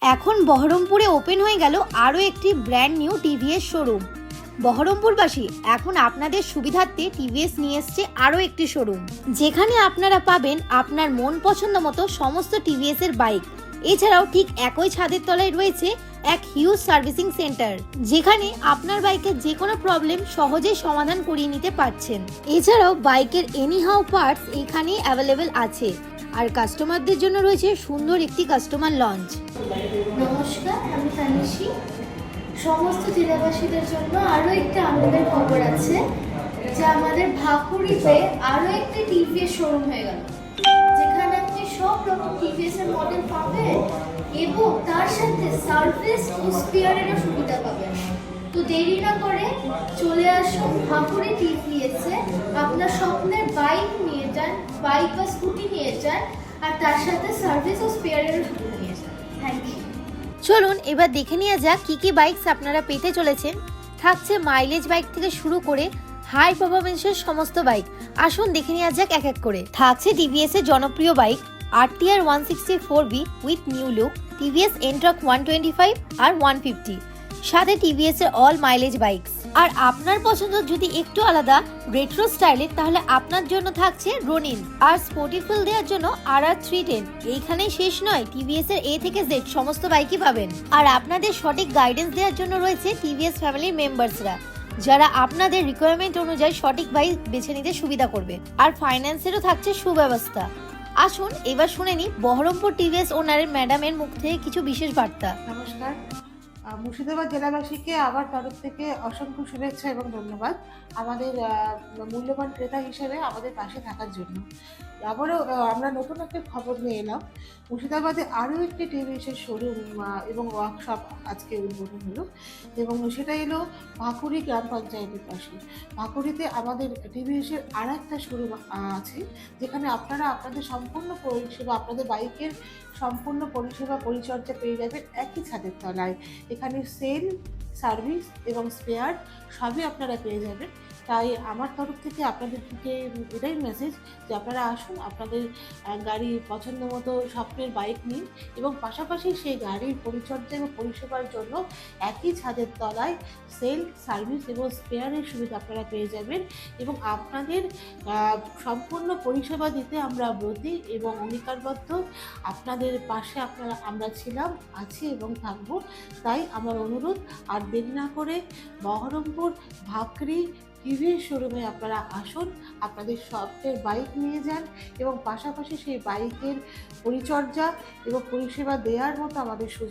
এখন বহরমপুরে ওপেন হয়ে গেল আরও একটি ব্র্যান্ড নিউ টিভিএস শোরুম। বহরমপুরবাসী এখন আপনাদের সুবিধার্থে টিভিএস নিয়ে এসছে আরও একটি শোরুম, যেখানে আপনারা পাবেন আপনার মন পছন্দ মতো সমস্ত টিভিএস এর বাইক। এছাড়াও ঠিক একই ছাদের তলায় রয়েছে এক হিউজ সার্ভিসিং সেন্টার, যেখানে আপনার বাইকের যে কোনো প্রবলেম সহজেই সমাধান করিয়ে নিতে পারছেন। এছাড়াও বাইকের এনি হাউ পার্টস এখানেই অ্যাভেলেবেল আছে। আর কাস্টমারদের জন্য রয়েছে সুন্দর একটি কাস্টমার লঞ্চ। নমস্কার, আমি তানিশী। সমস্ত জেলাবাসীদের জন্য আরও একটি আনন্দের খবর আছে যে আমাদের ভাকুড়িতে আরও একটি টিভিএস শোরুম হয়ে গেল, যেখানে আপনি সব রকম টিভিএস এর মডেল পাবেন এবং তার সাথে সার্ভিস ও স্পেয়ারেরও সুবিধা পাবেন। তো দেরি না করে চলে আসুন ভাকুড়ি টিভিএস এ, আপনার স্বপ্নের বাইক নিয়ে যান, বাইক বা স্কুটি নিয়ে যান, আর তার সাথে সার্ভিস ও স্পেয়ারেরও সুবিধা নিয়ে যান। Thank you. চলুন এবার দেখে নেওয়া যাক কি কি বাইকস আপনারা পেতে চলেছেন। থাকছে মাইলেজ বাইক থেকে শুরু করে হাই পারফরমেন্সের সমস্ত বাইক। আসুন দেখে নেওয়া যাক এক এক করে। থাকছে টিভিএস এর জনপ্রিয় bike RTR 164B with new look, TVS Ntorq 125 আর 150, সাথে টিভিএস এর অল মাইলেজ বাইকস। আর আপনার পছন্দ যদি একটু আলাদা রেট্রো স্টাইলের, তাহলে আপনার জন্য থাকছে রোনিন। আর স্পোর্টি ফিল দেওয়ার জন্য RR 310। এইখানেই শেষ নয়, টিভিএস এর A থেকে Z সমস্ত বাইকই পাবেন। আর আপনাদের সঠিক গাইডেন্স দেওয়ার জন্য রয়েছে টিভিএস ফ্যামিলির মেম্বার্সরা, যারা আপনাদের রিকোয়ারমেন্ট অনুযায়ী সঠিক বাইক বেছে নিতে সুবিধা করবে। আর ফাইন্যান্সেরও থাকছে সুব্যবস্থা। আসুন এবার শুনে নি বহরমপুর টিভিএস ওনারের ম্যাডামের মুখ থেকে কিছু বিশেষ বার্তা। নমস্কার, মুর্শিদাবাদ জেলাবাসীকে আমার তরফ থেকে অসংখ্য শুভেচ্ছা এবং ধন্যবাদ আমাদের মূল্যবান ক্রেতা হিসেবে আমাদের পাশে থাকার জন্য। আবারও আমরা নতুন একটা খবর নিয়ে এলাম। মুর্শিদাবাদে আরও একটি টিভিএসের শোরুম এবং ওয়ার্কশপ আজকে উদ্বোধন হলো, এবং সেটা এলো ভাকুড়ি গ্রাম পঞ্চায়েতের পাশে। ভাকুড়িতে আমাদের টিভিএসের আর একটা শোরুম আছে, যেখানে আপনারা আপনাদের সম্পূর্ণ পরিষেবা, আপনাদের বাইকের সম্পূর্ণ পরিষেবা পরিচর্যা পেয়ে যাবেন একই ছাদের তলায়। এখানে সেল, সার্ভিস এবং স্পেয়ার সবই আপনারা পেয়ে যাবেন। তাই আমার তরফ থেকে আপনাদেরকে এটাই মেসেজ যে আপনারা আসুন, আপনাদের গাড়ির পছন্দ মতো স্বপ্নের বাইক নিন, এবং পাশাপাশি সেই গাড়ির পরিচর্যা এবং পরিষেবার জন্য একই ছাদের তলায় সেল, সার্ভিস এবং স্পেয়ারের সুবিধা আপনারা পেয়ে যাবেন। এবং আপনাদের সম্পূর্ণ পরিষেবা দিতে আমরা ব্রতী এবং অঙ্গীকারবদ্ধ। আপনাদের পাশে আমরা ছিলাম, আছি এবং থাকবো। তাই আমার অনুরোধ, আর দেরি না করে বহরমপুর ভাকরি টিভিএস শোরুমে আপনারা আসুন, আপনাদের স্বপ্নের বাইক নিয়ে যান, এবং পাশাপাশি সেই বাইকের পরিচর্যা এবং পরিষেবা দেওয়ার মতো আমাদের